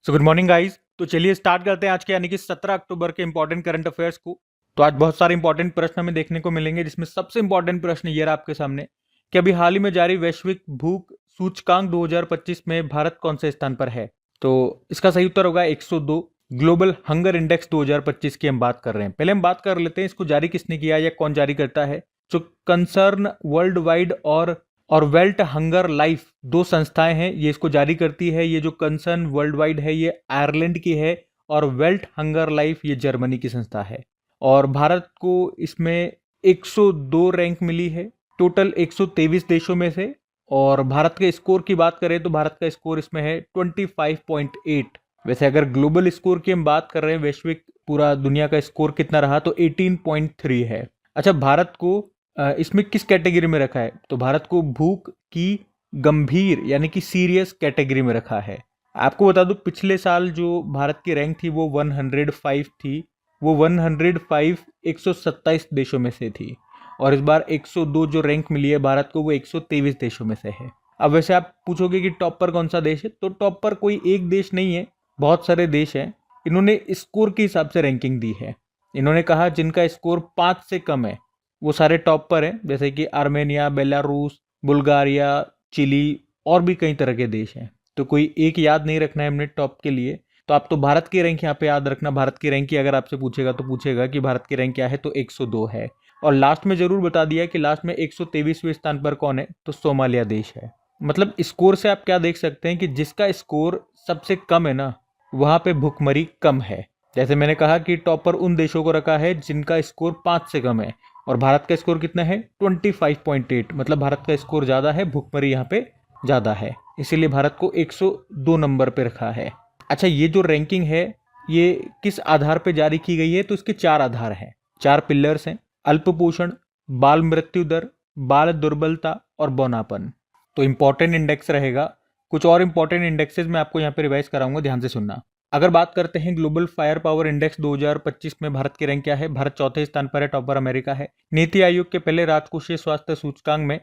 So good morning guys. तो चलिए start करते हैं आज के यानी कि 17 अक्टूबर के इंपॉर्टेंट करंट अफेयर्स को। तो आज बहुत सारे इंपॉर्टेंट प्रश्न हमें देखने को मिलेंगे, जिसमें सबसे इंपॉर्टेंट प्रश्न ये रहा आपके सामने कि अभी हाल ही में जारी वैश्विक भूख सूचकांक 2025 में भारत कौन से स्थान पर है। तो इसका सही उत्तर होगा 102। ग्लोबल हंगर इंडेक्स 2025 की हम बात कर रहे हैं। पहले हम बात कर लेते हैं इसको जारी किसने किया या कौन जारी करता है। जो कंसर्न वर्ल्ड वाइड और वेल्ट हंगर लाइफ दो संस्थाएं हैं, ये इसको जारी करती है। ये जो कंसर्न वर्ल्ड वाइड है ये आयरलैंड की है और वेल्ट हंगर लाइफ ये जर्मनी की संस्था है। और भारत को इसमें 102 रैंक मिली है टोटल 123 देशों में से। और भारत के स्कोर की बात करें तो भारत का स्कोर इसमें है 25.8। वैसे अगर ग्लोबल स्कोर की हम बात कर रहे हैं, वैश्विक पूरा दुनिया का स्कोर कितना रहा, तो 18.3 है। अच्छा, भारत को इसमें किस कैटेगरी में रखा है, तो भारत को भूख की गंभीर यानी कि सीरियस कैटेगरी में रखा है। आपको बता दूं पिछले साल जो भारत की रैंक थी वो 105 थी। वो 105 127 देशों में से थी। और इस बार 102 जो रैंक मिली है भारत को वो 123 देशों में से है। अब वैसे आप पूछोगे कि टॉप पर कौन सा देश है, तो टॉप पर कोई एक देश नहीं है, बहुत सारे देश हैं। इन्होंने स्कोर के हिसाब से रैंकिंग दी है। इन्होंने कहा जिनका स्कोर 5 से कम है वो सारे टॉप पर हैं, जैसे कि आर्मेनिया, बेलारूस, बुल्गारिया, चिली और भी कई तरह के देश हैं। तो कोई एक याद नहीं रखना है हमने टॉप के लिए। तो आप तो भारत की रैंक यहाँ पे याद रखना। भारत की रैंक की अगर आपसे पूछेगा तो पूछेगा कि भारत की रैंक क्या है, तो 102 है। और लास्ट में जरूर बता दिया कि लास्ट में 123वें स्थान पर कौन है, तो सोमालिया देश है। मतलब स्कोर से आप क्या देख सकते हैं कि जिसका स्कोर सबसे कम है ना, वहां पे भुखमरी कम है। जैसे मैंने कहा कि टॉप पर उन देशों को रखा है जिनका स्कोर 5 से कम है, और भारत का स्कोर कितना है 25.8। मतलब भारत का स्कोर ज़्यादा है, भुखमरी यहाँ पे ज़्यादा है, इसीलिए भारत को 102 नंबर पे रखा है। अच्छा, ये जो रैंकिंग है ये किस आधार पे जारी की गई है, तो इसके 4 आधार हैं, 4 पिलर्स हैं। अल्पपोषण, बाल मृत्यु दर, बाल दुर्बलता और बौनापन। तो इंपॉर्टेंट इंडेक्स रहेगा। कुछ और इंपॉर्टेंट इंडेक्सेस मैं आपको यहाँ पे रिवाइज कराऊंगा, ध्यान से सुनना। अगर बात करते हैं ग्लोबल फायर पावर इंडेक्स 2025 में भारत की रैंक क्या है, भारत चौथे स्थान पर है, टॉपर अमेरिका है। नीति आयोग के पहले राजकोषीय स्वास्थ्य सूचकांक में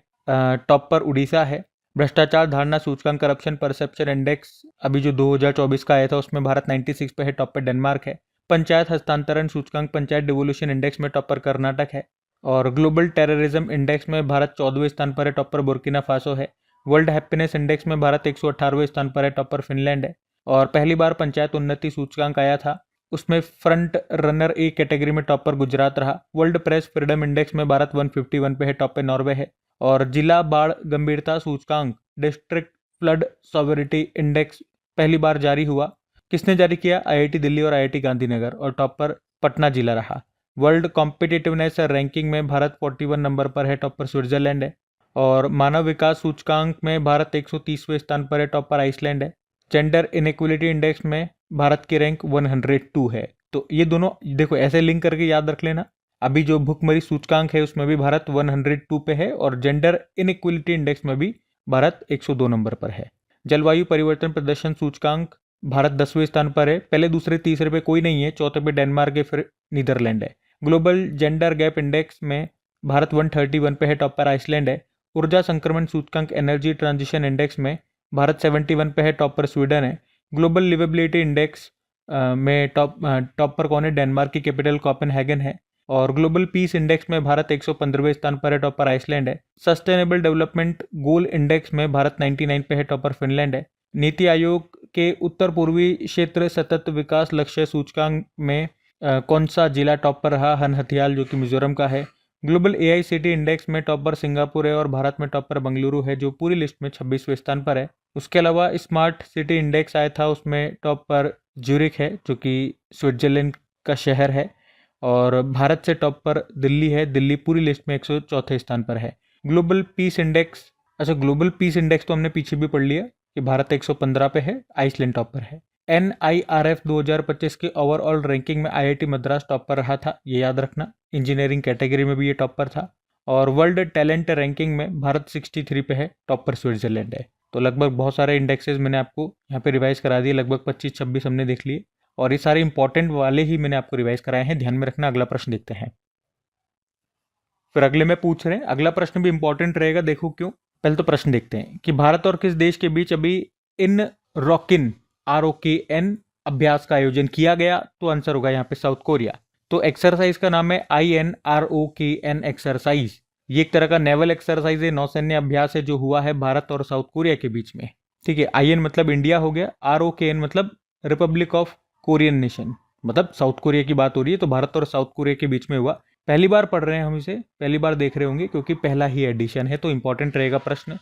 टॉप पर उड़ीसा है। भ्रष्टाचार धारणा सूचकांक करप्शन परसेप्शन इंडेक्स अभी जो 2024 का आया था उसमें भारत 96 पे है, टॉप पर डेनमार्क है। पंचायत हस्तांतरण सूचकांक पंचायत डिवोल्यूशन इंडेक्स में टॉप पर कर्नाटक है। और ग्लोबल टेररिज्म इंडेक्स में भारत 14वें स्थान पर है, टॉप पर बुर्किना फासो है। वर्ल्ड हैप्पीनेस इंडेक्स में भारत 118वें स्थान पर है, टॉप पर फिनलैंड है। और पहली बार पंचायत उन्नति सूचकांक आया था, उसमें फ्रंट रनर ए कैटेगरी में टॉप पर गुजरात रहा। वर्ल्ड प्रेस फ्रीडम इंडेक्स में भारत 151 पे है, टॉप पे नॉर्वे है। और जिला बाढ़ गंभीरता सूचकांक डिस्ट्रिक्ट फ्लड सॉवरिटी इंडेक्स पहली बार जारी हुआ। किसने जारी किया, आईआईटी दिल्ली और आईआईटी गांधीनगर, और टॉप पर पटना जिला रहा। वर्ल्ड कॉम्पिटिटिवनेस रैंकिंग में भारत 41 नंबर पर है, टॉप पर स्विट्जरलैंड है। और मानव विकास सूचकांक में भारत 130वें स्थान पर है, टॉप पर आइसलैंड है। जेंडर इनइक्वलिटी इंडेक्स में भारत की रैंक 102 है। तो ये दोनों देखो ऐसे लिंक करके याद रख लेना। अभी जो भुखमरी सूचकांक है उसमें भी भारत 102 पे है, और जेंडर इनइक्वलिटी इंडेक्स में भी भारत 102 नंबर पर है। जलवायु परिवर्तन प्रदर्शन सूचकांक भारत 10वें स्थान पर है। पहले दूसरे तीसरे पे कोई नहीं है, चौथे पे डेनमार्क है, फिर नीदरलैंड है। ग्लोबल जेंडर गैप इंडेक्स में भारत 131 पे है, टॉप पर आइसलैंड है। ऊर्जा संक्रमण सूचकांक एनर्जी ट्रांजिशन इंडेक्स में भारत 71 पे है, टॉप पर स्वीडन है। ग्लोबल लिवेबिलिटी इंडेक्स में टॉप पर कौन है, डेनमार्क की कैपिटल कोपेनहेगन है। और ग्लोबल पीस इंडेक्स में भारत 115वें स्थान पर है, टॉप पर आइसलैंड है। सस्टेनेबल डेवलपमेंट गोल इंडेक्स में भारत 99 पे है, टॉप पर फिनलैंड है। नीति आयोग के उत्तर पूर्वी क्षेत्र सतत विकास लक्ष्य सूचकांक में कौन सा जिला टॉप पर रहा, हनहथियाल जो कि मिजोरम का है। ग्लोबल एआईसीटी इंडेक्स में टॉप पर सिंगापुर है, और भारत में टॉप पर बेंगलुरु है जो पूरी लिस्ट में 26वें स्थान पर है। उसके अलावा स्मार्ट सिटी इंडेक्स आया था, उसमें टॉप पर ज्यूरिख है जो कि स्विट्जरलैंड का शहर है। और भारत से टॉप पर दिल्ली है, दिल्ली पूरी लिस्ट में 104 स्थान पर है। ग्लोबल पीस इंडेक्स, अच्छा ग्लोबल पीस इंडेक्स तो हमने पीछे भी पढ़ लिया कि भारत 115 पे है, आइसलैंड टॉप पर है। NIRF 2025 के ओवरऑल रैंकिंग में IIT मद्रास टॉप पर रहा था, ये याद रखना। इंजीनियरिंग कैटेगरी में भी ये टॉप पर था। और वर्ल्ड टैलेंट रैंकिंग में भारत 63 पे है, टॉप पर स्विट्जरलैंड है। तो लगभग बहुत सारे इंडेक्सेस मैंने आपको यहाँ पे रिवाइज करा दिए, लगभग 25-26 हमने देख लिए, और ये सारे इंपॉर्टेंट वाले ही मैंने आपको रिवाइज कराए हैं, ध्यान में रखना। अगला प्रश्न देखते हैं। फिर अगले में पूछ रहे हैं, अगला प्रश्न भी इंपॉर्टेंट रहेगा, देखो क्यों। पहले तो प्रश्न देखते हैं कि भारत और किस देश के बीच अभी इन रॉकिन ROKN अभ्यास का आयोजन किया गया? तो आंसर होगा यहाँ पे साउथ कोरिया। तो एक्सरसाइज का नाम है INROKN एक्सरसाइज। ये एक तरह का नेवल एक्सरसाइज है, नौसैन्य अभ्यास है जो हुआ है भारत और साउथ कोरिया के बीच में। ठीक है, IN मतलब इंडिया हो गया, ROKN मतलब रिपब्लिक ऑफ कोरियन नेशन, मतलब साउथ कोरिया की बात हो रही है, तो भारत और साउथ कोरिया के बीच में हुआ। पहली बार पढ़ रहे हैं हम इसे, पहली बार देख रहे होंगे क्योंकि पहला ही एडिशन है, तो इंपॉर्टेंट रहेगा प्रश्न।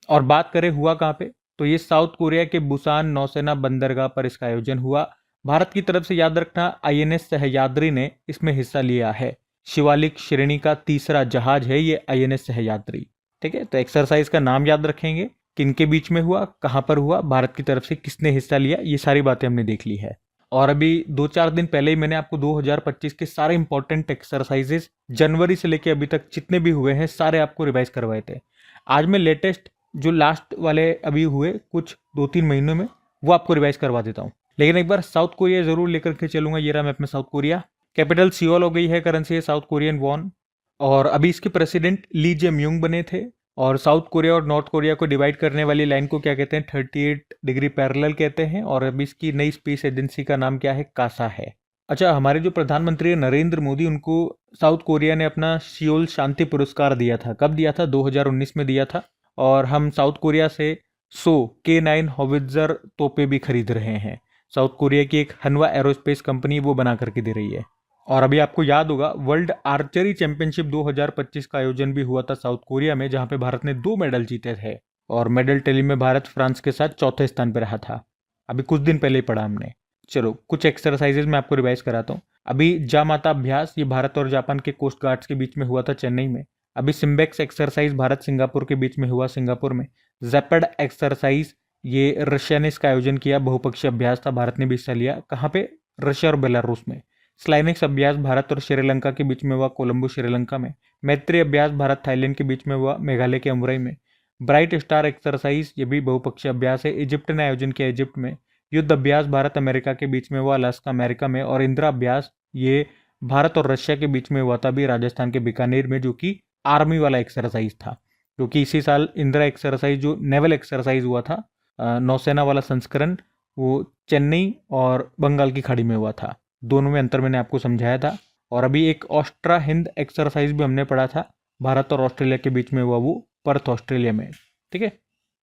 और बात करें हुआ कहाँ पे, तो ये साउथ कोरिया के बुसान नौसेना बंदरगाह पर इसका आयोजन हुआ। भारत की तरफ से याद रखना INS सह्याद्री ने इसमें हिस्सा लिया है। शिवालिक श्रेणी का तीसरा जहाज है ये INS सह्याद्री। ठीक है, तो एक्सरसाइज का नाम याद रखेंगे, किनके बीच में हुआ, कहां पर हुआ, भारत की तरफ से किसने हिस्सा लिया, ये सारी बातें हमने देख ली है। और अभी 2-4 दिन पहले ही मैंने आपको 2025 के सारे इंपॉर्टेंट एक्सरसाइजेस जनवरी से लेके अभी तक जितने भी हुए हैं सारे आपको रिवाइज करवाए थे। आज मैं लेटेस्ट जो लास्ट वाले अभी हुए कुछ 2-3 महीनों में वो आपको रिवाइज करवा देता हूँ। लेकिन एक बार साउथ कोरिया जरूर लेकर के चलूंगा। ये रहा मैप में साउथ कोरिया, कैपिटल सियोल हो गई है, करेंसी है साउथ कोरियन वॉन। और अभी इसके प्रेसिडेंट ली जेम्यूंग बने थे। और साउथ कोरिया और नॉर्थ कोरिया को डिवाइड करने वाली लाइन को क्या कहते हैं, 38 डिग्री पैरेलल कहते हैं। और अभी इसकी नई स्पेस एजेंसी का नाम क्या है, कासा है। अच्छा, हमारे जो प्रधानमंत्री है नरेंद्र मोदी, उनको साउथ कोरिया ने अपना सियोल शांति पुरस्कार दिया था। कब दिया था, 2019 में दिया था। और हम साउथ कोरिया से 100 K9 हॉवित्जर तोपे भी खरीद रहे हैं। साउथ कोरिया की एक हनवा एरोस्पेस कंपनी वो बना करके दे रही है। और अभी आपको याद होगा वर्ल्ड आर्चरी चैंपियनशिप 2025 का आयोजन भी हुआ था साउथ कोरिया में, जहां पे भारत ने 2 मेडल जीते थे। और मेडल टेली में भारत फ्रांस के साथ चौथे स्थान पर रहा था। अभी कुछ दिन पहले ही पढ़ा हमने। चलो कुछ एक्सरसाइजेज मैं आपको रिवाइज कराता हूँ। अभी जामाता अभ्यास ये भारत और जापान के कोस्ट गार्ड्स के बीच में हुआ था चेन्नई में। अभी सिम्बेक्स एक्सरसाइज भारत सिंगापुर के बीच में हुआ सिंगापुर में। जैपड एक्सरसाइज ये रशिया ने इसका आयोजन किया, बहुपक्षीय अभ्यास था, भारत ने भी हिस्सा लिया। कहाँ पे, रशिया और बेलारूस में। स्लाइनिक्स अभ्यास भारत और श्रीलंका के बीच में हुआ, कोलंबो श्रीलंका में। मैत्री अभ्यास भारत थाईलैंड के बीच में हुआ, मेघालय के अमराई में। ब्राइट स्टार एक्सरसाइज ये भी बहुपक्षीय अभ्यास है, इजिप्ट ने आयोजन किया, इजिप्ट में। युद्ध अभ्यास भारत अमेरिका के बीच में हुआ, अलास्का अमेरिका में। और इंदिरा अभ्यास ये भारत और रशिया के बीच में हुआ था भी, राजस्थान के बीकानेर में, जो कि आर्मी वाला एक्सरसाइज था। क्योंकि इसी साल इंदिरा एक्सरसाइज जो नेवल एक्सरसाइज हुआ था, नौसेना वाला संस्करण, वो चेन्नई और बंगाल की खाड़ी में हुआ था। दोनों में अंतर मैंने आपको समझाया था। और अभी एक ऑस्ट्रा हिंद एक्सरसाइज भी हमने पढ़ा था, भारत और ऑस्ट्रेलिया के बीच में हुआ, वो पर्थ ऑस्ट्रेलिया में। ठीक है,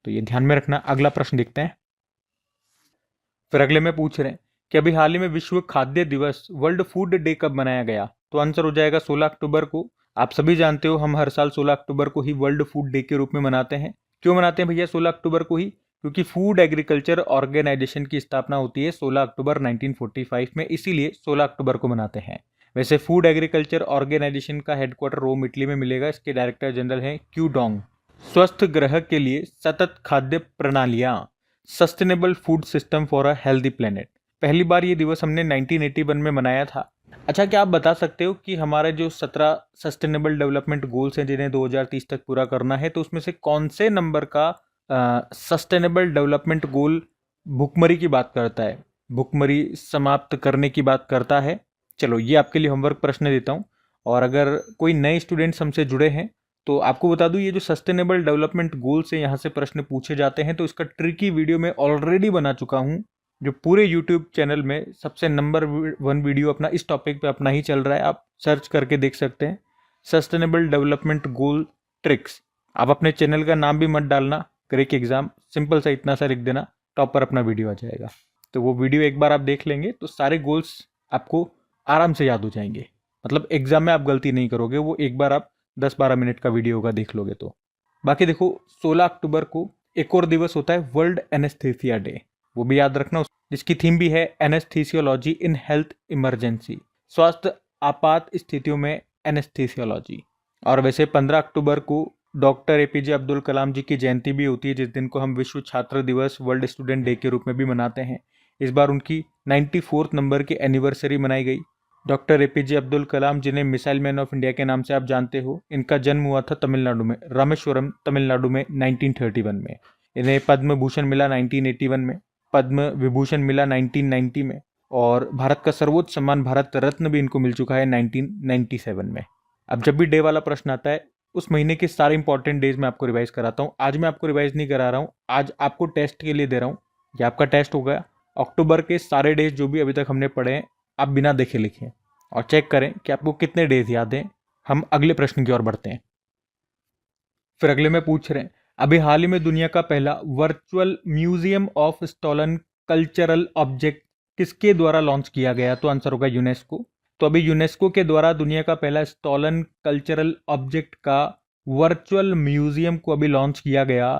तो ये ध्यान में रखना। अगला प्रश्न देखते हैं। फिर अगले में पूछ रहे हैं कि अभी हाल ही में विश्व खाद्य दिवस वर्ल्ड फूड डे कब मनाया गया? तो आंसर हो जाएगा 16 अक्टूबर को। आप सभी जानते हो हम हर साल 16 अक्टूबर को ही वर्ल्ड फूड डे के रूप में मनाते हैं। क्यों मनाते हैं भैया 16 अक्टूबर को ही? क्योंकि फूड एग्रीकल्चर ऑर्गेनाइजेशन की स्थापना होती है 16 अक्टूबर 1945 में, इसीलिए 16 अक्टूबर को मनाते हैं। वैसे फूड एग्रीकल्चर ऑर्गेनाइजेशन का हेडक्वार्टर रोम इटली में मिलेगा। इसके डायरेक्टर जनरल हैं क्यू डोंग। स्वस्थ ग्रह के लिए सतत खाद्य प्रणालियां, sustainable food system for a healthy planet. पहली बार ये दिवस हमने 1981 में मनाया था। अच्छा, क्या आप बता सकते हो कि हमारे जो 17 सस्टेनेबल डेवलपमेंट गोल्स हैं जिन्हें 2030 तक पूरा करना है, तो उसमें से कौन से नंबर का सस्टेनेबल डेवलपमेंट गोल भुखमरी की बात करता है, भुखमरी समाप्त करने की बात करता है? चलो ये आपके लिए होमवर्क प्रश्न देता हूँ। और अगर कोई नए स्टूडेंट्स हमसे जुड़े हैं तो आपको बता दूं, ये जो सस्टेनेबल डेवलपमेंट गोल से यहाँ से प्रश्न पूछे जाते हैं, तो इसका ट्रिकी वीडियो मैं ऑलरेडी बना चुका हूँ, जो पूरे यूट्यूब चैनल में सबसे नंबर 1 वीडियो अपना इस टॉपिक पे अपना ही चल रहा है। आप सर्च करके देख सकते हैं, सस्टेनेबल डेवलपमेंट गोल ट्रिक्स। आप अपने चैनल का नाम भी मत डालना, क्रेक एग्जाम, सिंपल सा इतना सा लिख देना, टॉप पर अपना वीडियो आ जाएगा। तो वो वीडियो एक बार आप देख लेंगे तो सारे गोल्स आपको आराम से याद हो जाएंगे। मतलब एग्जाम में आप गलती नहीं करोगे, वो एक बार आप 10-12 मिनट का वीडियो होगा, देख लोगे तो। बाकी देखो 16 अक्टूबर को एक और दिवस होता है वर्ल्ड एनेस्थीसिया डे, वो भी याद रखना, जिसकी थीम भी है एनेस्थीसियोलॉजी इन हेल्थ इमरजेंसी, स्वास्थ्य आपात स्थितियों में एनेस्थीसियोलॉजी। और वैसे 15 अक्टूबर को डॉक्टर APJ अब्दुल कलाम जी की जयंती भी होती है, जिस दिन को हम विश्व छात्र दिवस वर्ल्ड स्टूडेंट डे के रूप में भी मनाते हैं। इस बार उनकी 94th नंबर की एनिवर्सरी मनाई गई। डॉक्टर APJ अब्दुल कलाम, जिन्हें मिसाइल मैन ऑफ इंडिया के नाम से आप जानते हो, इनका जन्म हुआ था तमिलनाडु में, रामेश्वरम तमिलनाडु में 1931 में। इन्हें पद्म भूषण मिला 1981 में, पद्म विभूषण मिला 1990 में, और भारत का सर्वोच्च सम्मान भारत रत्न भी इनको मिल चुका है 1997 में। अब जब भी डे वाला प्रश्न आता है, उस महीने के सारे इंपॉर्टेंट डेज मैं आपको रिवाइज कराता हूँ। आज मैं आपको रिवाइज नहीं करा रहा हूँ, आज आपको टेस्ट के लिए दे रहा हूँ। ये आपका टेस्ट होगा अक्टूबर के सारे डेज जो भी अभी तक हमने पढ़े हैं आप बिना देखे लिखें और चेक करें कि आपको कितने डेज याद हैं। हम अगले प्रश्न की ओर बढ़ते हैं। फिर अगले में पूछ रहे हैं, अभी हाल ही में दुनिया का पहला virtual museum of stolen cultural object किसके द्वारा लॉन्च किया गया? तो आंसर होगा यूनेस्को। तो अभी यूनेस्को के द्वारा दुनिया का पहला स्टॉलन कल्चरल ऑब्जेक्ट का वर्चुअल म्यूजियम को अभी लॉन्च किया गया।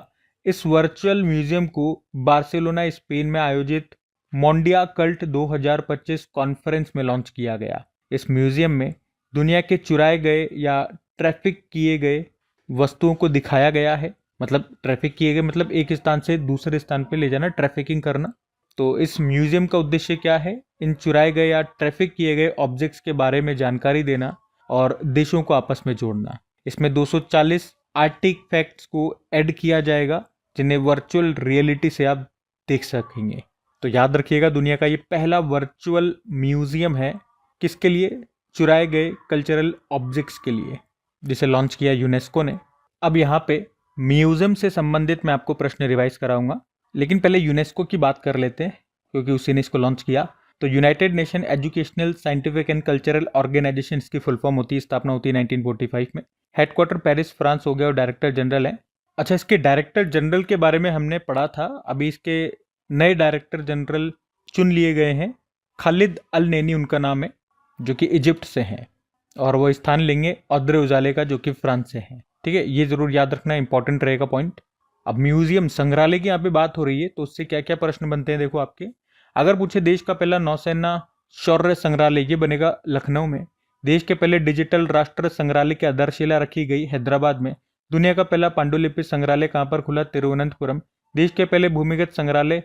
इस वर्चुअल म्यूजियम को बार्सिलोना स्पेन में आयोजित मोंडिया कल्ट 2025 कॉन्फ्रेंस में लॉन्च किया गया। इस म्यूजियम में दुनिया के चुराए गए या ट्रैफिक किए गए वस्तुओं को दिखाया गया है। मतलब ट्रैफिक किए गए मतलब एक स्थान से दूसरे स्थान पे ले जाना, ट्रैफिकिंग करना। तो इस म्यूजियम का उद्देश्य क्या है? इन चुराए गए या ट्रैफिक किए गए ऑब्जेक्ट्स के बारे में जानकारी देना और देशों को आपस में जोड़ना। इसमें 240 आर्टिफैक्ट्स को ऐड किया जाएगा जिन्हें वर्चुअल रियलिटी से आप देख सकेंगे। तो याद रखिएगा, दुनिया का ये पहला वर्चुअल म्यूजियम है। किसके लिए? चुराए गए कल्चरल ऑब्जेक्ट्स के लिए, जिसे लॉन्च किया यूनेस्को ने। अब यहाँ पे म्यूजियम से संबंधित मैं आपको प्रश्न रिवाइज कराऊंगा, लेकिन पहले यूनेस्को की बात कर लेते हैं क्योंकि उसी ने इसको लॉन्च किया। तो United Nation Educational Scientific and Cultural Organization इसकी फुल फॉर्म होती है, स्थापना होती है 1945 में। हेडक्वार्टर पेरिस फ्रांस हो गया और डायरेक्टर जनरल है। अच्छा, इसके डायरेक्टर जनरल के बारे में हमने पढ़ा था। अभी इसके नए डायरेक्टर जनरल चुन लिए गए हैं। खालिद अल नैनी उनका नाम है, जो कि इजिप्ट से हैं, और वो स्थान लेंगे औद्रे उजाले का, जो कि फ्रांस से हैं। ठीक है, ये जरूर याद रखना, इंपॉर्टेंट रहेगा पॉइंट। अब म्यूजियम संग्रहालय की यहाँ पे बात हो रही है, तो उससे क्या क्या प्रश्न बनते हैं देखो आपके। अगर पूछे देश का पहला नौसेना शौर्य संग्रहालय, ये बनेगा लखनऊ में। देश के पहले डिजिटल राष्ट्र संग्रहालय की आधारशिला रखी गई हैदराबाद में। दुनिया का पहला पांडुलिपि संग्रहालय कहाँ पर खुला? तिरुवनंतपुरम। देश के पहले भूमिगत संग्रहालय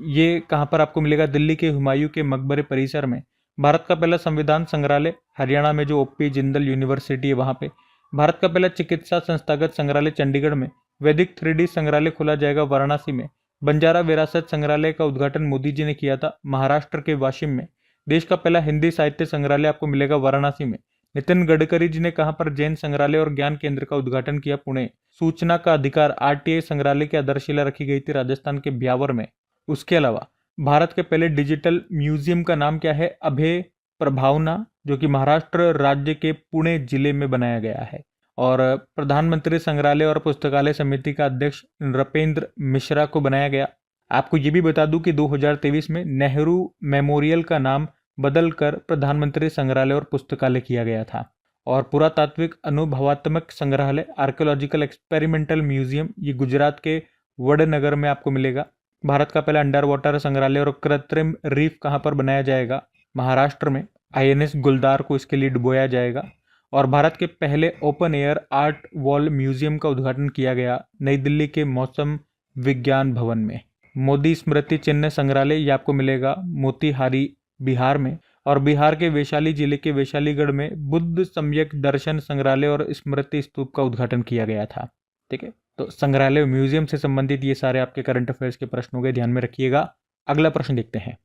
ये कहाँ पर आपको मिलेगा? दिल्ली के हुमायूं के मकबरे परिसर में। भारत का पहला संविधान संग्रहालय हरियाणा में, जो ओपी जिंदल यूनिवर्सिटी है वहाँ पे। भारत का पहला चिकित्सा संस्थागत संग्रहालय चंडीगढ़ में। वैदिक 3D संग्रहालय खोला जाएगा वाराणसी में। बंजारा विरासत संग्रहालय का उद्घाटन मोदी जी ने किया था महाराष्ट्र के वाशिम में। देश का पहला हिंदी साहित्य संग्रहालय आपको मिलेगा वाराणसी में। नितिन गडकरी जी ने कहाँ पर जैन संग्रहालय और ज्ञान केंद्र का उद्घाटन किया? पुणे। सूचना का अधिकार RTI संग्रहालय की आधारशिला रखी गई थी राजस्थान के ब्यावर में। उसके अलावा भारत के पहले डिजिटल म्यूजियम का नाम क्या है? अभय प्रभावना, जो कि महाराष्ट्र राज्य के पुणे जिले में बनाया गया है। और प्रधानमंत्री संग्रहालय और पुस्तकालय समिति का अध्यक्ष नृपेंद्र मिश्रा को बनाया गया। आपको ये भी बता दूं कि 2023 में नेहरू मेमोरियल का नाम बदलकर प्रधानमंत्री संग्रहालय और पुस्तकालय किया गया था। और पुरातात्विक अनुभवात्मक संग्रहालय आर्कियोलॉजिकल एक्सपेरिमेंटल म्यूजियम, ये गुजरात के वडनगर में आपको मिलेगा। भारत का पहला अंडर वाटर संग्रहालय और कृत्रिम रीफ कहाँ पर बनाया जाएगा? महाराष्ट्र में। INS गुलदार को इसके लिए डुबोया जाएगा। और भारत के पहले open air art wall museum का उद्घाटन किया गया नई दिल्ली के मौसम विज्ञान भवन में। मोदी स्मृति चिन्ह संग्रहालय, ये आपको मिलेगा मोतिहारी बिहार में। और बिहार के वैशाली जिले के वैशालीगढ़ में बुद्ध सम्यक दर्शन संग्रहालय और स्मृति स्तूप का उद्घाटन किया गया था। ठीक है, तो संग्रहालय म्यूजियम से संबंधित ये सारे आपके करंट अफेयर्स के प्रश्न हो गए, ध्यान में रखिएगा। अगला प्रश्न देखते हैं।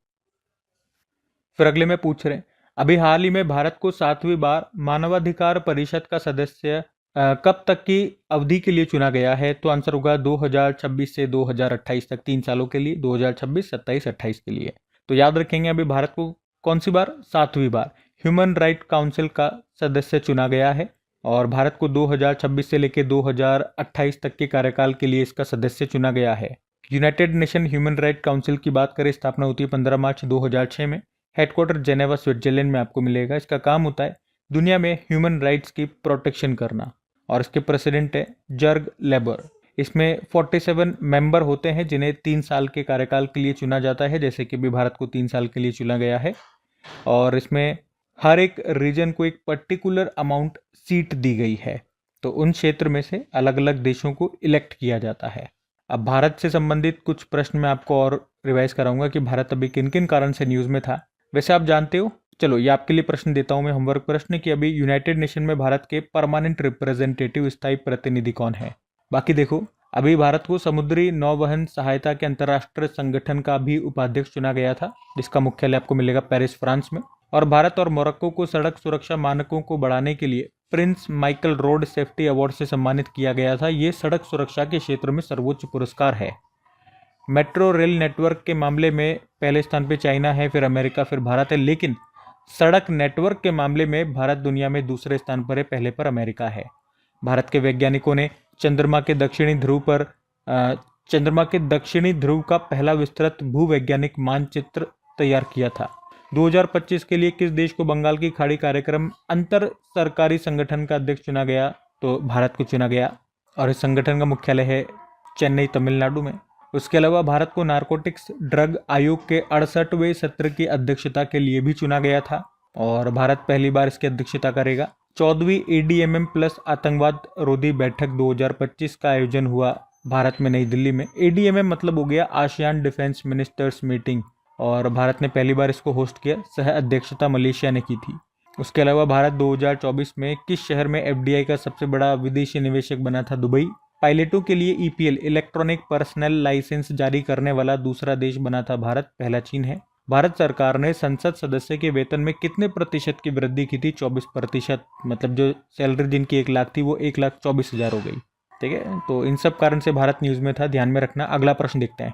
फिर अगले में पूछ रहे हैं, अभी हाल ही में भारत को 7वीं बार मानवाधिकार परिषद का सदस्य कब तक की अवधि के लिए चुना गया है? तो आंसर होगा 2026 से 2028 तक, 3 सालों के लिए, 2026, 27, 28 के लिए। तो याद रखेंगे, अभी भारत को कौन सी बार? 7वीं बार ह्यूमन राइट काउंसिल का सदस्य चुना गया है। और भारत को 2026 से लेकर 2028 तक के कार्यकाल के लिए इसका सदस्य चुना गया है। United nation human right council की बात करें, स्थापना होती है 15 मार्च 2006 में। हेडक्वार्टर जेनेवा स्विट्जरलैंड में आपको मिलेगा। इसका काम होता है दुनिया में ह्यूमन राइट्स की प्रोटेक्शन करना। और इसके प्रेसिडेंट है जर्ग लेबर। इसमें 47 मेंबर होते हैं जिन्हें 3 साल के कार्यकाल के लिए चुना जाता है, जैसे कि भी भारत को 3 साल के लिए चुना गया है। और इसमें हर एक रीजन को एक पर्टिकुलर अमाउंट सीट दी गई है, तो उन क्षेत्र में से अलग अलग देशों को इलेक्ट किया जाता है। अब भारत से संबंधित कुछ प्रश्न मैं आपको और रिवाइज कराऊंगा कि भारत अभी किन किन कारण से न्यूज़ में था। वैसे आप जानते हो, चलो ये आपके लिए प्रश्न देता हूं मैं, होमवर्क प्रश्न, कि अभी यूनाइटेड नेशन में भारत के परमानेंट रिप्रेजेंटेटिव, स्थायी प्रतिनिधि कौन है। बाकी देखो, अभी भारत को समुद्री नौवहन सहायता के अंतर्राष्ट्रीय संगठन का भी उपाध्यक्ष चुना गया था, जिसका मुख्यालय आपको मिलेगा पेरिस फ्रांस में। और भारत और मोरक्को को सड़क सुरक्षा मानकों को बढ़ाने के लिए Prince Michael road safety award से सम्मानित किया गया था। ये सड़क सुरक्षा के क्षेत्र में सर्वोच्च पुरस्कार है। मेट्रो रेल नेटवर्क के मामले में पहले स्थान पे चाइना है, फिर अमेरिका, फिर भारत है। लेकिन सड़क नेटवर्क के मामले में भारत दुनिया में दूसरे स्थान पर है, पहले पर अमेरिका है। भारत के वैज्ञानिकों ने चंद्रमा के दक्षिणी ध्रुव का पहला विस्तृत भूवैज्ञानिक मानचित्र तैयार किया था। 2025 के लिए किस देश को बंगाल की खाड़ी कार्यक्रम अंतर सरकारी संगठन का अध्यक्ष चुना गया? तो भारत को चुना गया और इस संगठन का मुख्यालय है चेन्नई, तमिलनाडु में। उसके अलावा भारत को नारकोटिक्स ड्रग आयोग के 68वें सत्र की अध्यक्षता के लिए भी चुना गया था और भारत पहली बार इसकी अध्यक्षता करेगा। 14वीं ADMM प्लस आतंकवाद रोधी बैठक 2025 का आयोजन हुआ भारत में, नई दिल्ली में। ADMM मतलब हो गया आसियान डिफेंस मिनिस्टर्स मीटिंग और भारत ने पहली बार इसको होस्ट किया। सह अध्यक्षता मलेशिया ने की थी। उसके अलावा भारत 2024 में किस शहर में FDI का सबसे बड़ा विदेशी निवेशक बना था? दुबई। पायलटों के लिए EPL इलेक्ट्रॉनिक पर्सनल लाइसेंस जारी करने वाला दूसरा देश बना था भारत, पहला चीन है। भारत सरकार ने संसद सदस्य के वेतन में कितने प्रतिशत की वृद्धि की थी? 24%। मतलब जो सैलरी जिनकी 1 लाख थी वो 1,24,000 हो गई। ठीक है, तो इन सब कारण से भारत न्यूज में था, ध्यान में रखना। अगला प्रश्न देखते हैं।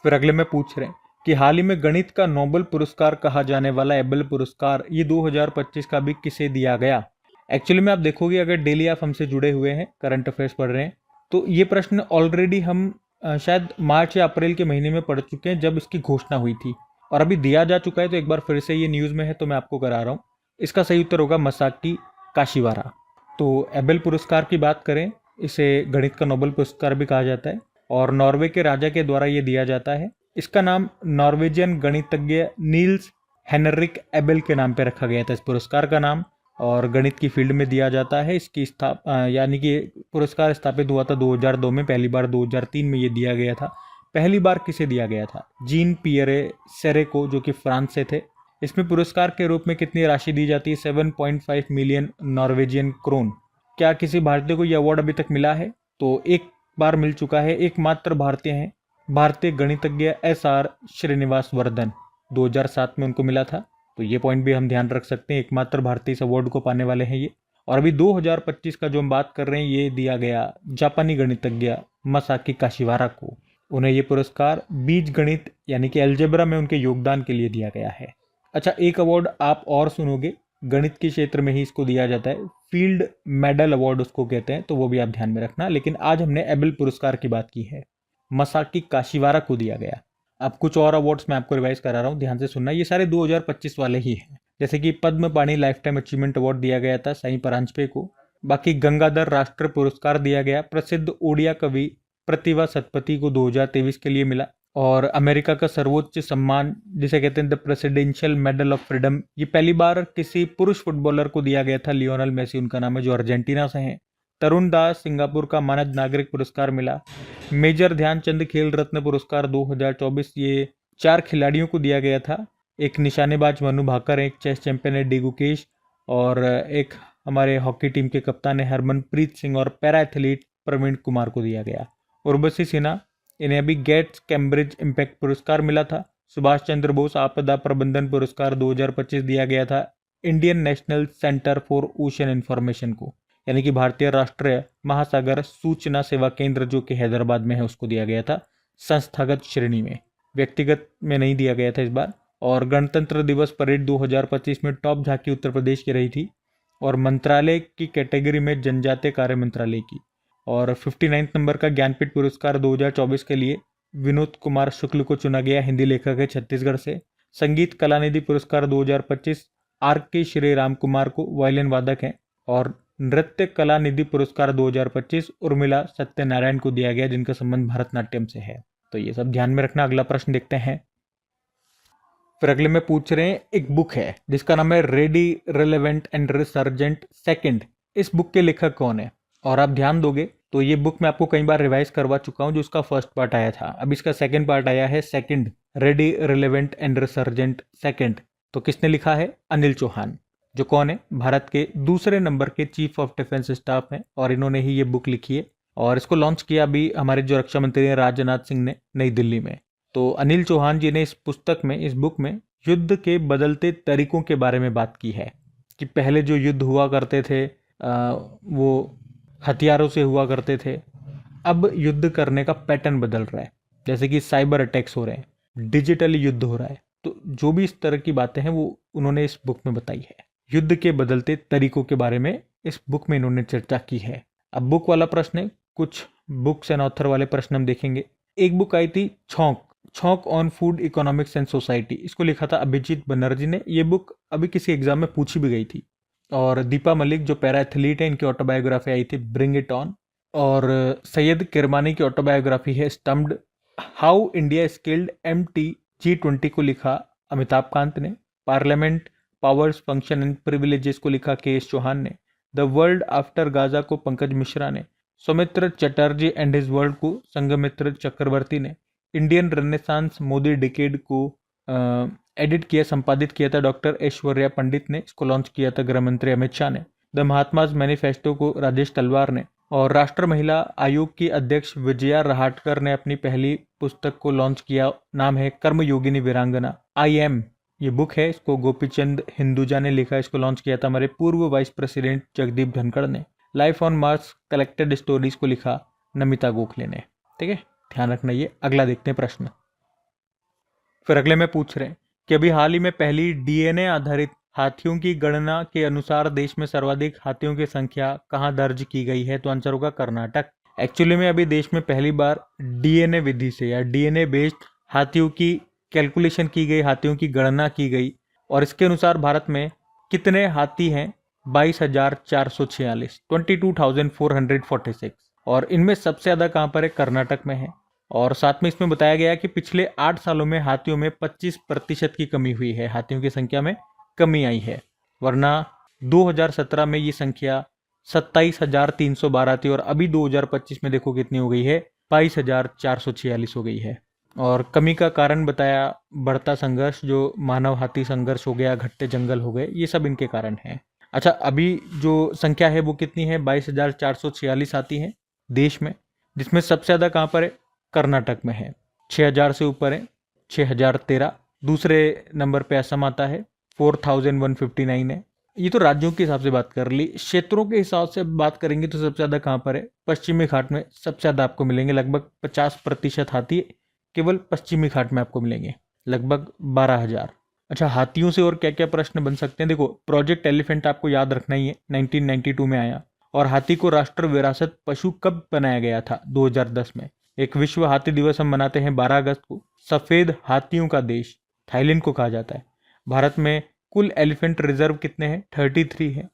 फिर अगले में पूछ रहे हैं कि हाल ही में गणित का नोबेल पुरस्कार कहा जाने वाला एबेल पुरस्कार ये 2025 का भी किसे दिया गया? एक्चुअली में आप देखोगे, अगर डेली आप हमसे जुड़े हुए हैं, करंट अफेयर्स पढ़ रहे हैं, तो ये प्रश्न ऑलरेडी हम शायद मार्च या अप्रैल के महीने में पढ़ चुके हैं जब इसकी घोषणा हुई थी और अभी दिया जा चुका है। तो एक बार फिर से ये न्यूज़ में है तो मैं आपको करा रहा हूँ। इसका सही उत्तर होगा मसाकी काशिवारा। तो एबेल पुरस्कार की बात करें, इसे गणित का नोबेल पुरस्कार भी कहा जाता है और नॉर्वे के राजा के द्वारा ये दिया जाता है। इसका नाम नॉर्वेजियन गणितज्ञ नील्स हेनरिक एबेल के नाम पे रखा गया था इस पुरस्कार का नाम, और गणित की फील्ड में दिया जाता है। इसकी यानी कि पुरस्कार स्थापित हुआ था 2002 में, पहली बार 2003 में ये दिया गया था। पहली बार किसे दिया गया था? जीन पियरे सेरे को, जो कि फ्रांस से थे। इसमें पुरस्कार के रूप में कितनी राशि दी जाती है? 7.5 मिलियन नॉर्वेजियन क्रोन। क्या किसी भारतीय को यह अवार्ड अभी तक मिला है? तो एक बार मिल चुका है, एकमात्र भारतीय हैं, भारतीय गणितज्ञ SR श्रीनिवास वर्धन, 2007 में उनको मिला था। तो ये पॉइंट भी हम ध्यान रख सकते हैं, एकमात्र भारतीय इस अवार्ड को पाने वाले हैं ये। और अभी 2025 का जो हम बात कर रहे हैं ये दिया गया जापानी गणितज्ञ मसाकी काशिवारा को। उन्हें ये पुरस्कार बीज गणित यानी कि अलजेब्रा में उनके योगदान के लिए दिया गया है। अच्छा, एक अवार्ड आप और सुनोगे, गणित के क्षेत्र में ही इसको दिया जाता है, फील्ड मेडल अवार्ड उसको कहते हैं, तो वो भी आप ध्यान में रखना। लेकिन आज हमने एबेल पुरस्कार की बात की है, मसाकी काशिवारा को दिया गया। अब कुछ और अवार्ड्स मैं आपको रिवाइज करा रहा हूँ, ध्यान से सुनना। ये सारे 2025 वाले ही हैं। जैसे कि पद्म पाणी लाइफ टाइम अचीवमेंट अवार्ड दिया गया था साईं परांजपे को। बाकी गंगाधर राष्ट्रीय पुरस्कार दिया गया प्रसिद्ध ओडिया कवि प्रतिभा सतपथी को 2023 के लिए मिला। और अमेरिका का सर्वोच्च सम्मान जिसे कहते हैं the presidential medal of freedom, ये पहली बार किसी पुरुष फुटबॉलर को दिया गया था, लियोनल मेसी उनका नाम है, जो अर्जेंटीना से हैं। तरुण दास सिंगापुर का मानद नागरिक पुरस्कार मिला। मेजर ध्यानचंद खेल रत्न पुरस्कार 2024 ये 4 खिलाड़ियों को दिया गया था। एक निशानेबाज मनु भाकर, एक चेस चैंपियन है डी गुकेश, और एक हमारे हॉकी टीम के कप्तान है हरमनप्रीत सिंह, और पैरा एथलीट प्रवीण कुमार को दिया गया। उर्वशी सिन्हा, इन्हें अभी गेट्स कैम्ब्रिज इम्पैक्ट पुरस्कार मिला था। सुभाष चंद्र बोस आपदा प्रबंधन पुरस्कार 2025 दिया गया था Indian national centre for ocean information को, यानी कि भारतीय राष्ट्रीय महासागर सूचना सेवा केंद्र जो कि हैदराबाद में है, उसको दिया गया था संस्थागत श्रेणी में, व्यक्तिगत में नहीं दिया गया था इस बार। और गणतंत्र दिवस परेड 2025 में टॉप झांकी उत्तर प्रदेश की रही थी, और मंत्रालय की कैटेगरी में जनजातीय कार्य मंत्रालय की। और 59 नंबर का ज्ञानपीठ पुरस्कार 2024 के लिए विनोद कुमार शुक्ल को चुना गया, हिंदी लेखक है छत्तीसगढ़ से। संगीत कलानिधि पुरस्कार 2025 RK श्री राम कुमार को, वायलिन वादक हैं। और नृत्य कला निधि पुरस्कार 2025 उर्मिला सत्यनारायण को दिया गया, जिनका संबंध भरतनाट्यम से है। तो ये सब ध्यान में रखना। अगला प्रश्न देखते हैं। फिर अगले में पूछ रहे हैं, एक बुक है जिसका नाम है ready relevant and resurgent second. इस बुक के लेखक कौन है? और आप ध्यान दोगे तो ये बुक मैं आपको कई बार रिवाइज करवा चुका हूं, जो इसका फर्स्ट पार्ट आया था। अब इसका सेकंड पार्ट आया है, second ready relevant and resurgent second. तो किसने लिखा है? अनिल चौहान, जो कौन है? भारत के दूसरे नंबर के चीफ ऑफ डिफेंस स्टाफ हैं, और इन्होंने ही ये बुक लिखी है। और इसको लॉन्च किया अभी हमारे जो रक्षा मंत्री हैं राजनाथ सिंह ने, नई दिल्ली में। तो अनिल चौहान जी ने इस पुस्तक में, इस बुक में युद्ध के बदलते तरीकों के बारे में बात की है कि पहले जो युद्ध हुआ करते थे वो हथियारों से हुआ करते थे, अब युद्ध करने का पैटर्न बदल रहा है, जैसे कि साइबर अटैक्स हो रहे हैं, डिजिटल युद्ध हो रहा है। तो जो भी इस तरह की बातें हैं वो उन्होंने इस बुक में बताई है। युद्ध के बदलते तरीकों के बारे में इस बुक में इन्होंने चर्चा की है। अब बुक वाला प्रश्न है, कुछ बुक्स एंड ऑथर वाले प्रश्न हम देखेंगे। एक बुक आई थी छौंक on food economics and society, इसको लिखा था अभिजीत बनर्जी ने। ये बुक अभी किसी एग्जाम में पूछी भी गई थी। और दीपा मलिक जो पैरा एथलीट है, इनकी ऑटोबायोग्राफी आई थी ब्रिंग इट ऑन। और सैयद किरमानी की ऑटोबायोग्राफी है stumped. How India skilled MTG20 को लिखा अमिताभ कांत ने। Parliament powers function and privileges को लिखा KS चौहान ने। द वर्ल्ड आफ्टर गाजा को पंकज मिश्रा ने। Soumitra Chatterjee and his world को संघमित्र चक्रवर्ती ने। इंडियन रेनेसांस मोदी डिकेड को एडिट किया, संपादित किया था डॉक्टर ऐश्वर्या पंडित ने। इसको लॉन्च किया था गृह मंत्री अमित शाह ने। द महात्माज मैनिफेस्टो को राजेश तलवार ने। और राष्ट्र महिला आयोग की अध्यक्ष विजया रहाटकर ने अपनी पहली पुस्तक को लॉन्च किया, नाम है कर्मयोगिनी वीरांगना। IM ये बुक है, इसको गोपीचंद हिंदुजा ने लिखा। इसको लॉन्च किया था हमारे पूर्व वाइस प्रेसिडेंट जगदीप धनखड़ ने। Life on Mars collected stories को लिखा नमिता गोखले ने। ठीक है, ध्यान रखना। ये अगला देखते हैं प्रश्न। फिर अगले में पूछ रहे हैं कि अभी हाल ही में पहली DNA आधारित हाथियों की गणना के अनुसार देश में सर्वाधिक हाथियों की संख्या कहाँ दर्ज की गई है? तो आंसर होगा कर्नाटक। एक्चुअली में अभी देश में पहली बार DNA विधि से या DNA बेस्ड हाथियों की कैलकुलेशन की गई, हाथियों की गणना की गई। और इसके अनुसार भारत में कितने हाथी हैं? 22,446, 22,446। और इनमें सबसे ज्यादा कहाँ पर है? कर्नाटक में है। और साथ में इसमें बताया गया कि पिछले 8 सालों में हाथियों में 25% की कमी हुई है, हाथियों की संख्या में कमी आई है। वरना 2017 में ये संख्या 27,312 थी और अभी 2025 में देखो कितनी हो गई है, 22,446 हो गई है। और कमी का कारण बताया बढ़ता संघर्ष, जो मानव हाथी संघर्ष हो गया, घटते जंगल हो गए, ये सब इनके कारण है। अच्छा, अभी जो संख्या है वो कितनी है? 22,446 हाथी हैं देश में, जिसमें सबसे ज्यादा कहाँ पर है? कर्नाटक में है। 6,000 से ऊपर है 6,013। दूसरे नंबर पे असम आता है, 4,159 है। ये तो राज्यों के हिसाब से बात कर ली। क्षेत्रों के हिसाब से बात करेंगे तो सबसे ज्यादा कहाँ पर है? पश्चिमी घाट में सबसे ज्यादा आपको मिलेंगे, लगभग 50% हाथी केवल पश्चिमी घाट में आपको मिलेंगे, लगभग 12,000। अच्छा, हाथियों से और क्या क्या प्रश्न बन सकते हैं? देखो, प्रोजेक्ट एलिफेंट आपको याद रखना ही है, 1992 में आया। और हाथी को राष्ट्र विरासत पशु कब बनाया गया था? 2010 में। एक विश्व हाथी दिवस हम मनाते हैं 12 अगस्त को। सफेद हाथियों का देश थाईलैंड को कहा जाता है। भारत में कुल एलिफेंट रिजर्व कितने हैं? 33 है,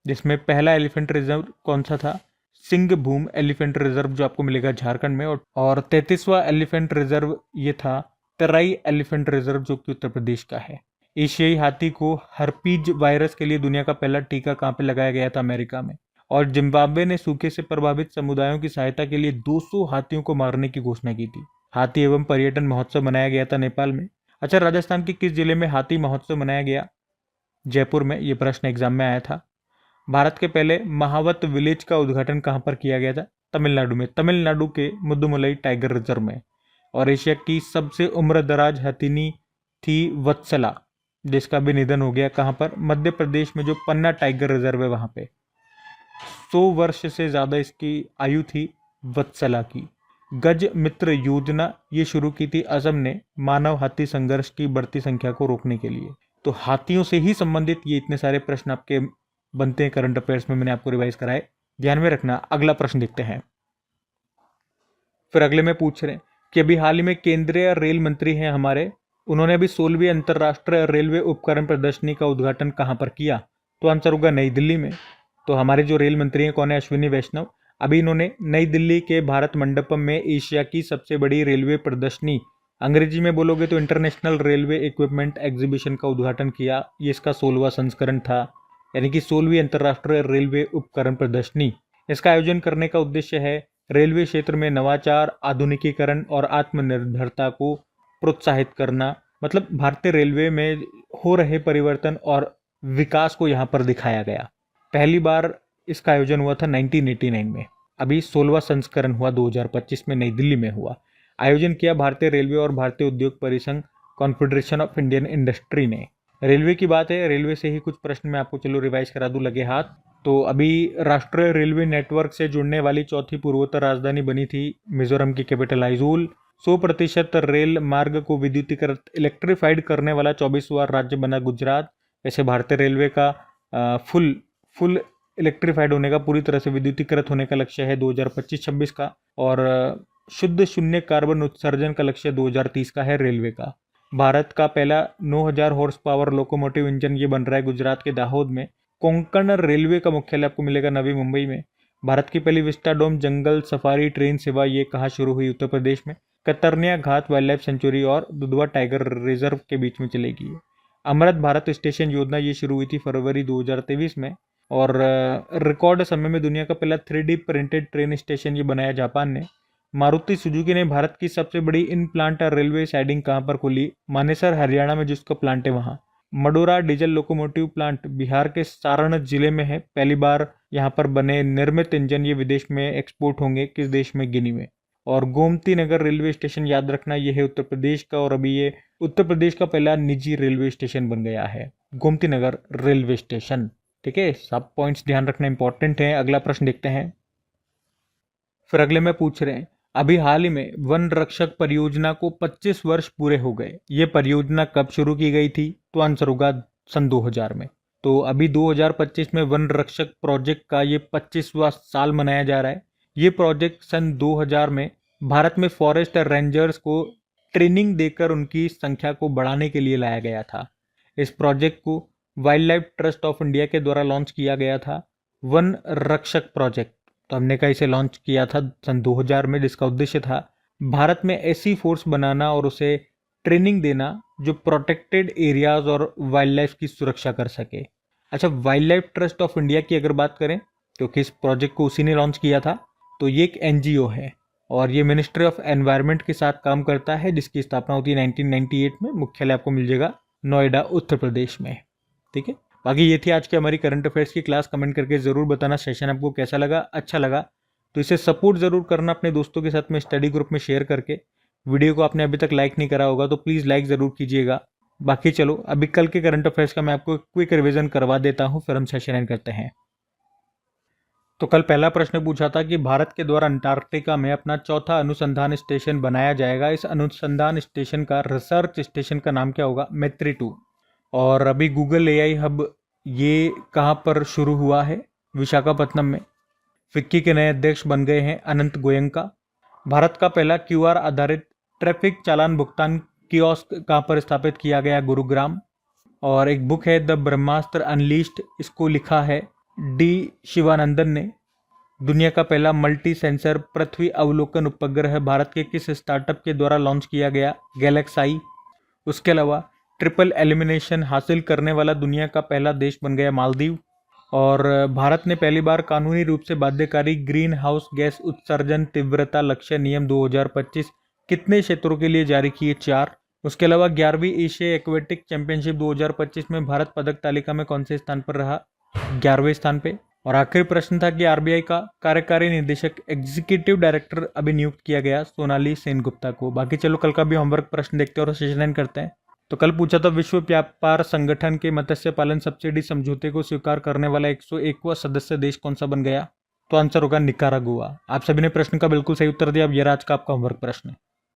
जिसमें पहला एलिफेंट रिजर्व कौन सा था? सिंहभूम एलिफेंट रिजर्व, जो आपको मिलेगा झारखंड में। और 33वां एलिफेंट रिजर्व ये था तराई एलिफेंट रिजर्व, जो कि उत्तर प्रदेश का है। एशियाई हाथी को हर्पीज वायरस के लिए दुनिया का पहला टीका कहाँ पे लगाया गया था? अमेरिका में। और जिम्बाब्वे ने सूखे से प्रभावित समुदायों की सहायता के लिए 200 हाथियों को मारने की घोषणा की थी। हाथी एवं पर्यटन महोत्सव मनाया गया था नेपाल में। अच्छा, राजस्थान के किस जिले में हाथी महोत्सव मनाया गया? जयपुर में। ये प्रश्न एग्जाम में आया था। भारत के पहले महावत विलेज का उद्घाटन कहाँ पर किया गया था? तमिलनाडु में, तमिलनाडु के मुदुमलाई टाइगर रिजर्व में। और एशिया की सबसे उम्रदराज हथिनी थी वत्सला, जिसका भी निधन हो गया। कहाँ पर? मध्य प्रदेश में, जो पन्ना टाइगर रिजर्व है वहां पे। 100 वर्ष से ज्यादा इसकी आयु थी वत्सला की। गज मित्र योजना ये शुरू की थी असम ने मानव हाथी संघर्ष की बढ़ती संख्या को रोकने के लिए। तो हाथियों से ही संबंधित ये इतने सारे प्रश्न आपके बनते हैं करंट अफेयर्स में, मैंने आपको रिवाइज कराए, ध्यान में रखना। अगला प्रश्न देखते हैं। फिर अगले में पूछ रहे हैं कि अभी हाल ही में केंद्रीय रेल मंत्री हैं हमारे, उन्होंने अभी 16वीं अंतरराष्ट्रीय रेलवे उपकरण प्रदर्शनी का उद्घाटन कहां पर किया? तो आंसर होगा नई दिल्ली में। तो हमारे जो रेल मंत्री हैं कौन है? अश्विनी वैष्णव। अभी इन्होंने नई दिल्ली के भारत मंडपम में एशिया की सबसे बड़ी रेलवे प्रदर्शनी, अंग्रेजी में बोलोगे तो इंटरनेशनल रेलवे इक्विपमेंट एग्जीबिशन का उद्घाटन किया। ये इसका 16वां संस्करण था, यानी कि 16वीं अंतरराष्ट्रीय रेलवे उपकरण प्रदर्शनी। इसका आयोजन करने का उद्देश्य है रेलवे क्षेत्र में नवाचार, आधुनिकीकरण और आत्मनिर्भरता को प्रोत्साहित करना। मतलब भारतीय रेलवे में हो रहे परिवर्तन और विकास को यहाँ पर दिखाया गया। पहली बार इसका आयोजन हुआ था 1989 में। अभी 16वां संस्करण हुआ 2025 में, नई दिल्ली में हुआ। आयोजन किया भारतीय रेलवे और भारतीय उद्योग परिसंघ, कॉन्फेडरेशन ऑफ इंडियन इंडस्ट्री ने। रेलवे की बात है, रेलवे से ही कुछ प्रश्न मैं आपको चलो रिवाइज करा दूं लगे हाथ। तो अभी राष्ट्रीय रेलवे नेटवर्क से जुड़ने वाली चौथी पूर्वोत्तर राजधानी बनी थी मिजोरम की कैपिटल आइजोल। 100% रेल मार्ग को विद्युतीकृत इलेक्ट्रीफाइड करने वाला 24वां राज्य बना गुजरात। ऐसे भारतीय रेलवे का फुल इलेक्ट्रीफाइड होने का, पूरी तरह से विद्युतीकृत होने का लक्ष्य है 2025-26 का, और शुद्ध शून्य कार्बन उत्सर्जन का लक्ष्य 2030 का है रेलवे का। भारत का पहला 9000 हॉर्स पावर लोकोमोटिव इंजन ये बन रहा है गुजरात के दाहोद में। कोंकण रेलवे का मुख्यालय आपको मिलेगा नवी मुंबई में। भारत की पहली विस्टाडोम जंगल सफारी ट्रेन सेवा ये कहाँ शुरू हुई? उत्तर प्रदेश में। कतरनिया घाट वाइल्ड लाइफ सेंचुरी और दुधवा टाइगर रिजर्व के बीच में चलेगी। अमृत भारत स्टेशन योजना ये शुरू हुई थी फरवरी 2023 में। और रिकॉर्ड समय में दुनिया का पहला 3D प्रिंटेड ट्रेन स्टेशन ये बनाया जापान ने। मारुति सुजुकी ने भारत की सबसे बड़ी इन प्लांट रेलवे साइडिंग कहाँ पर खोली? मानेसर हरियाणा में जिसका प्लांट है वहाँ। Marhaura diesel locomotive plant Bihar के सारण जिले में है। पहली बार यहाँ पर बने निर्मित इंजन ये विदेश में एक्सपोर्ट होंगे। किस देश में? गिनी में। और गोमती नगर रेलवे स्टेशन याद रखना ये है उत्तर प्रदेश का, और अभी ये उत्तर प्रदेश का पहला निजी रेलवे स्टेशन बन गया है, गोमती नगर रेलवे स्टेशन। ठीक है, सब पॉइंट्स ध्यान रखना इंपॉर्टेंट है। अगला प्रश्न देखते हैं। फिर अगले में पूछ रहे हैं, अभी हाल ही में वन रक्षक परियोजना को 25 वर्ष पूरे हो गए। ये परियोजना कब शुरू की गई थी? तो आंसर होगा सन 2000 में। तो अभी 2025 में वन रक्षक प्रोजेक्ट का ये 25वां साल मनाया जा रहा है। ये प्रोजेक्ट सन 2000 में भारत में फॉरेस्ट रेंजर्स को ट्रेनिंग देकर उनकी संख्या को बढ़ाने के लिए लाया गया था। इस प्रोजेक्ट को wild life trust of India के द्वारा लॉन्च किया गया था, वन रक्षक प्रोजेक्ट। तो हमने कहा इसे लॉन्च किया था सन 2000 में, जिसका उद्देश्य था भारत में ऐसी फोर्स बनाना और उसे ट्रेनिंग देना जो प्रोटेक्टेड एरियाज और वाइल्ड लाइफ की सुरक्षा कर सके। अच्छा, wild life trust of India की अगर बात करें, क्योंकि इस प्रोजेक्ट को उसी ने लॉन्च किया था, तो ये एक NGO है और ये मिनिस्ट्री ऑफ एनवायरनमेंट के साथ काम करता है, जिसकी स्थापना होती है 1998 में। मुख्यालय आपको मिल जाएगा नोएडा, उत्तर प्रदेश में। ठीक है, बाकी ये थी आज की हमारी करंट अफेयर्स की क्लास। कमेंट करके ज़रूर बताना सेशन आपको कैसा लगा। अच्छा लगा तो इसे सपोर्ट ज़रूर करना अपने दोस्तों के साथ में स्टडी ग्रुप में शेयर करके। वीडियो को आपने अभी तक लाइक नहीं करा होगा तो प्लीज़ लाइक ज़रूर कीजिएगा। बाकी चलो अभी कल के करंट अफेयर्स का मैं आपको क्विक रिविजन करवा देता हूँ, फिर हम सेशन एंड करते हैं। तो कल पहला प्रश्न पूछा था कि भारत के द्वारा अंटार्कटिका में अपना चौथा अनुसंधान स्टेशन बनाया जाएगा। इस अनुसंधान स्टेशन का, रिसर्च स्टेशन का नाम क्या होगा? मैत्री 2। और अभी गूगल AI हब ये कहाँ पर शुरू हुआ है? विशाखापत्तनम में। फिक्की के नए अध्यक्ष बन गए हैं अनंत गोयंका। भारत का पहला QR आधारित ट्रैफिक चालान भुगतान कियोस्क कहाँ पर स्थापित किया गया? गुरुग्राम। और एक बुक है द ब्रह्मास्त्र अनलीस्ड, इसको लिखा है D शिवानंदन ने। दुनिया का पहला मल्टी सेंसर पृथ्वी अवलोकन उपग्रह भारत के किस स्टार्टअप के द्वारा लॉन्च किया गया? गैलेक्साई। उसके अलावा ट्रिपल एलिमिनेशन हासिल करने वाला दुनिया का पहला देश बन गया मालदीव। और भारत ने पहली बार कानूनी रूप से बाध्यकारी ग्रीन हाउस गैस उत्सर्जन तीव्रता लक्ष्य नियम 2025 कितने क्षेत्रों के लिए जारी किए? 4। उसके अलावा 11वीं एशिया एक्वेटिक चैंपियनशिप 2025 में भारत पदक तालिका में कौन से स्थान पर रहा? 11वें स्थान पे। और आखिरी प्रश्न था कि RBI का कार्यकारी निदेशक एग्जीक्यूटिव डायरेक्टर अभी नियुक्त किया गया सोनाली सेनगुप्ता को। बाकी चलो कल का भी होमवर्क प्रश्न देखते हैं और सेशन एंड करते हैं। तो कल पूछा था विश्व व्यापार संगठन के मत्स्य पालन सब्सिडी समझौते को स्वीकार करने वाला 101वां सदस्य देश कौन सा बन गया? तो आंसर होगा निकारागुआ। आप सभी ने प्रश्न का बिल्कुल सही उत्तर दिया। अब ये आज का आपका होमवर्क प्रश्न है।